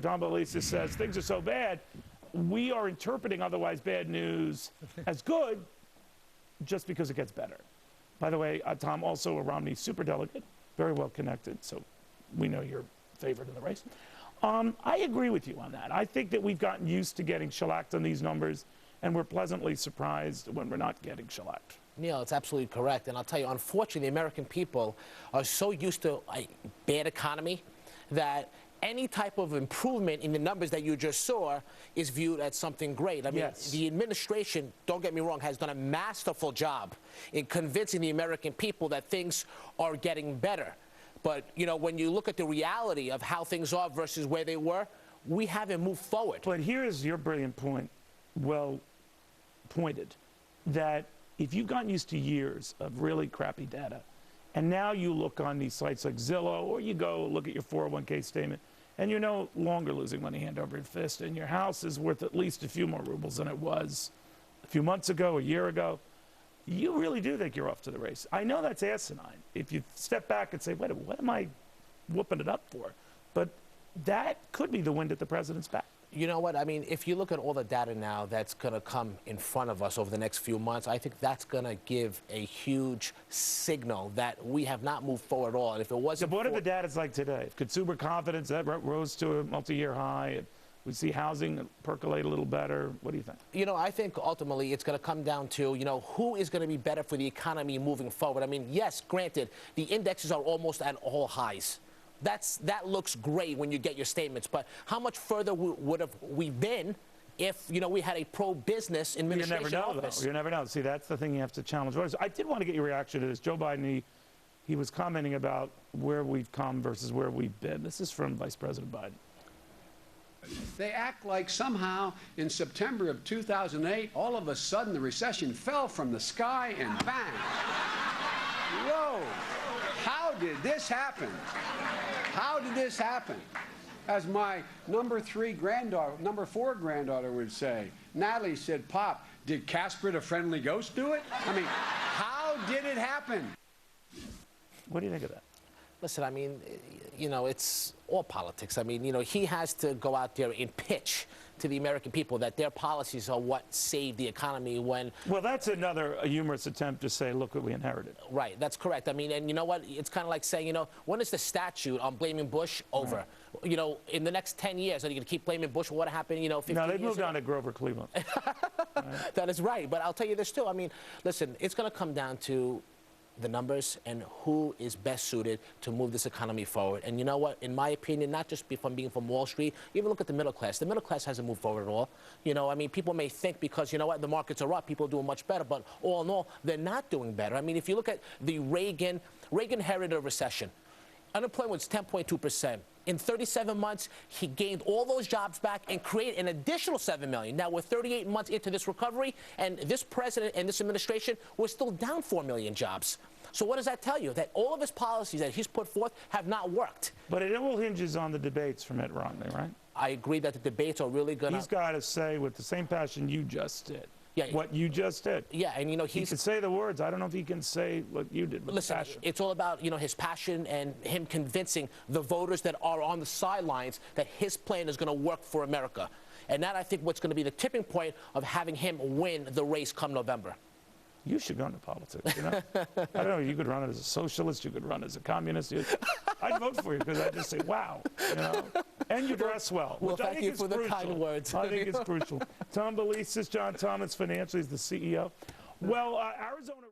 John Belesis says things are so bad, we are interpreting otherwise bad news as good just because it gets better. By the way, Tom, also a Romney superdelegate, very well connected, so we know you're favored in the race. I agree with you on that. I think that we've gotten used to getting shellacked on these numbers, and we're pleasantly surprised when we're not getting shellacked. Neil, it's absolutely correct. And I'll tell you, unfortunately, the American people are so used to a bad economy that any type of improvement in the numbers that you just saw is viewed as something great. I mean, yes. The administration, don't get me wrong, has done a masterful job in convincing the American people that things are getting better. But, you know, when you look at the reality of how things are versus where they were, we haven't moved forward. But here's your brilliant point, well pointed, that if you've gotten used to years of really crappy data, and now you look on these sites like Zillow, or you go look at your 401k statement, and you're no longer losing money hand over fist, and your house is worth at least a few more rubles than it was a few months ago, a year ago, you really do think you're off to the race. I know that's asinine. If you step back and say, wait, what am I whooping it up for? But that could be the wind at the president's back. You know what? I mean, if you look at all the data now that's going to come in front of us over the next few months, I think that's going to give a huge signal that we have not moved forward at all. And if it wasn't, so what are the data like today? If consumer confidence that rose to a multi-year high, if we see housing percolate a little better, what do you think? You know, I think ultimately it's going to come down to, you know, who is going to be better for the economy moving forward. I mean, yes, granted, the indexes are almost at all highs. That looks great when you get your statements, but how much further would have we been if, you know, we had a pro-business administration office? You never know, though. You never know. See, that's the thing you have to challenge voters. I did want to get your reaction to this. Joe Biden, he was commenting about where we've come versus where we've been. This is from Vice President Biden. They act like somehow in September of 2008, all of a sudden the recession fell from the sky and bang. Whoa, how did this happen? How did this happen? As my number 4 granddaughter would say, Natalie said, Pop, did Casper the Friendly Ghost do it? I mean, how did it happen? What do you think of that? Listen, I mean, you know, it's all politics. I mean, you know, he has to go out there and pitch to the American people that their policies are what saved the economy when... Well, that's another humorous attempt to say, look what we inherited. Right, that's correct. I mean, and you know what? It's kind of like saying, you know, when is the statute on blaming Bush over? Right. You know, in the next 10 years, are you going to keep blaming Bush for what happened, you know, 15 years No, they've moved on to Grover Cleveland. Right. That is right. But I'll tell you this, too. I mean, listen, it's going to come down to the numbers and who is best suited to move this economy forward. And you know what? In my opinion, not just from being from Wall Street, even look at the middle class. The middle class hasn't moved forward at all. You know, I mean, people may think because, you know what, the markets are up, people are doing much better, but all in all, they're not doing better. I mean, if you look at the Reagan inherited a recession. Unemployment was 10.2%. In 37 months, he gained all those jobs back and created an additional 7 million. Now, we're 38 months into this recovery, and this president and this administration, we're still down 4 million jobs. So what does that tell you? That all of his policies that he's put forth have not worked. But it all hinges on the debates from Mitt Romney, right? I agree that the debates are really going to... He's got to say with the same passion you just did. Yeah, what you just did. Yeah, and you know, he can say the words. I don't know if he can say what you did with listen, passion. It's all about, you know, his passion and him convincing the voters that are on the sidelines that his plan is going to work for America. And that, I think, what's going to be the tipping point of having him win the race come November. You should go into politics, you know? I don't know, you could run it as a socialist, you could run as a communist. I'd vote for you because I'd just say, wow, you know? And you dress well. Well, thank you for the kind words. I think it's crucial. Tom Belesis, John Thomas Financial, he's the CEO. Well, Arizona...